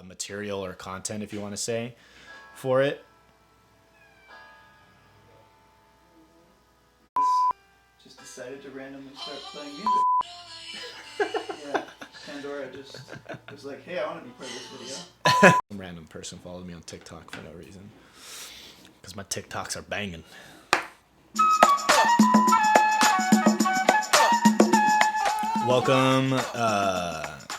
material or content, if you want to say, for it. Just decided to randomly start playing music. Yeah, Pandora just was like, hey, I want to be part of this video. Some random person followed me on TikTok for no reason, because my TikToks are banging. Welcome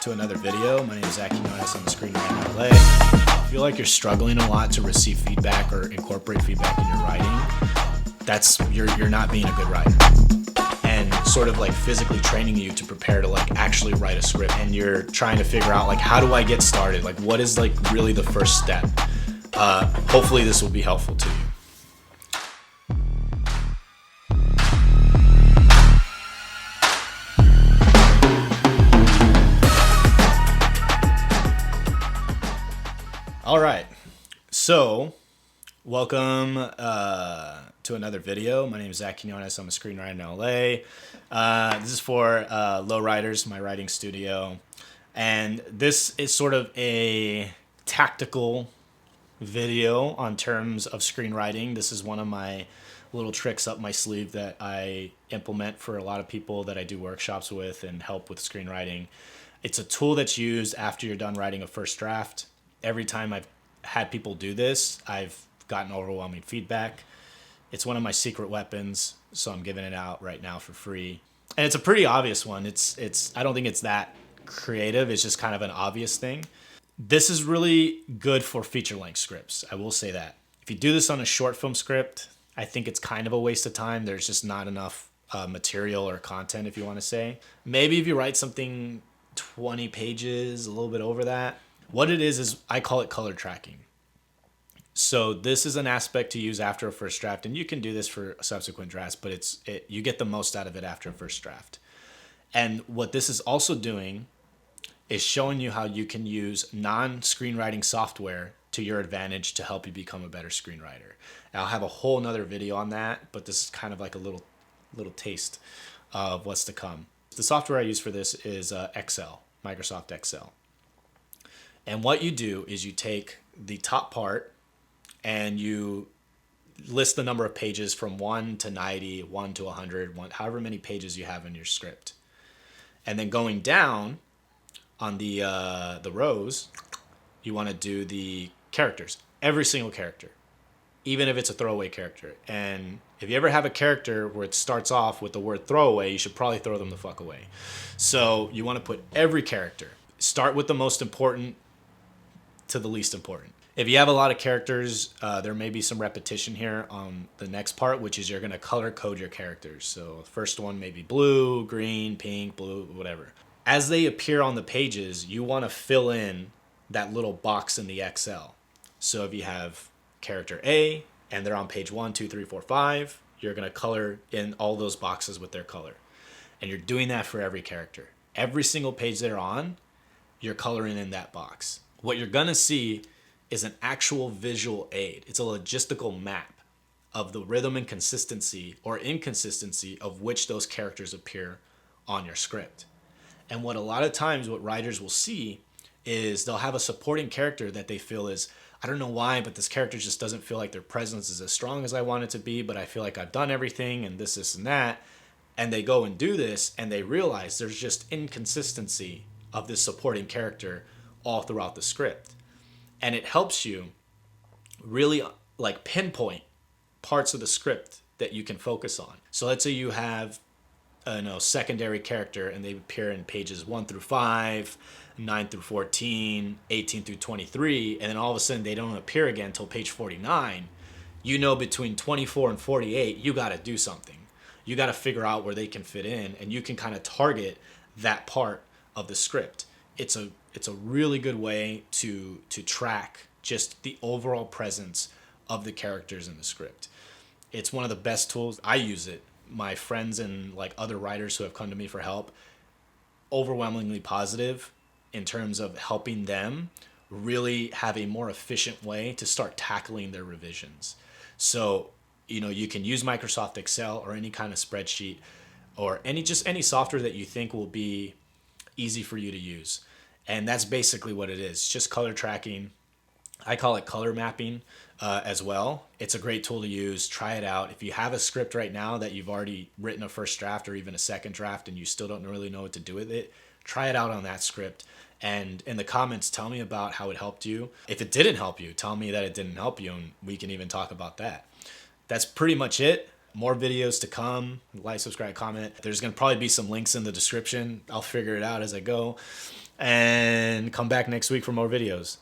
to another video. My name is Zach Quinones. I'm a screenwriter in LA. I feel like you're struggling a lot to receive feedback or incorporate feedback in your writing. That's you're not being a good writer, and sort of like physically training you to prepare to like actually write a script. And you're trying to figure out like, how do I get started? Like, what is like really the first step? Hopefully this will be helpful to you. All right, so welcome to another video. My name is Zach Quinones. I'm a screenwriter in LA. This is for Lowriders, my writing studio. And this is sort of a tactical video on terms of screenwriting. This is one of my little tricks up my sleeve that I implement for a lot of people that I do workshops with and help with screenwriting. It's a tool that's used after you're done writing a first draft. Every time I've had people do this, I've gotten overwhelming feedback. It's one of my secret weapons, so I'm giving it out right now for free. And it's a pretty obvious one. I don't think it's that creative. It's just kind of an obvious thing. This is really good for feature-length scripts. I will say that. If you do this on a short film script, I think it's kind of a waste of time. There's just not enough material or content, if you want to say. Maybe if you write something 20 pages, a little bit over that. What it is I call it color tracking. So this is an aspect to use after a first draft, and you can do this for subsequent drafts, but you get the most out of it after a first draft. And what this is also doing is showing you how you can use non-screenwriting software to your advantage to help you become a better screenwriter. And I'll have a whole nother video on that, but this is kind of like a little taste of what's to come. The software I use for this is Excel, Microsoft Excel. And what you do is you take the top part and you list the number of pages from 1 to 90, 1 to 100, however many pages you have in your script. And then going down on the rows, you want to do the characters, every single character, even if it's a throwaway character. And if you ever have a character where it starts off with the word throwaway, you should probably throw them the fuck away. So you want to put every character. Start with the most important to the least important. If you have a lot of characters, there may be some repetition here on the next part, which is you're going to color code your characters. So the first one may be blue, green, pink, blue, whatever. As they appear on the pages, you want to fill in that little box in the Excel. So if you have character A and they're on page 1, 2, 3, 4, 5, you're going to color in all those boxes with their color. And you're doing that for every character. Every single page they're on, you're coloring in that box. What you're going to see is an actual visual aid. It's a logistical map of the rhythm and consistency or inconsistency of which those characters appear on your script. And what a lot of times what writers will see is they'll have a supporting character that they feel is, I don't know why, but this character just doesn't feel like their presence is as strong as I want it to be, but I feel like I've done everything and this and that. And they go and do this and they realize there's just inconsistency of this supporting character all throughout the script. And it helps you really like pinpoint parts of the script that you can focus on. So let's say you have a secondary character and they appear in pages 1 through 5, 9 through 14, 18 through 23, and then all of a sudden they don't appear again until page 49. You know, between 24 and 48, you got to do something. You got to figure out where they can fit in, and you can kind of target that part of the script. It's a really good way to track just the overall presence of the characters in the script. It's one of the best tools. I use it. My friends and like other writers who have come to me for help, overwhelmingly positive in terms of helping them really have a more efficient way to start tackling their revisions. So, you can use Microsoft Excel or any kind of spreadsheet or any software that you think will be easy for you to use. And that's basically what it is. It's just color tracking. I call it color mapping as well. It's a great tool to use. Try it out. If you have a script right now that you've already written a first draft or even a second draft and you still don't really know what to do with it, try it out on that script. And in the comments, tell me about how it helped you. If it didn't help you, tell me that it didn't help you, and we can even talk about that. That's pretty much it. More videos to come. Like, subscribe, comment. There's going to probably be some links in the description. I'll figure it out as I go. And come back next week for more videos.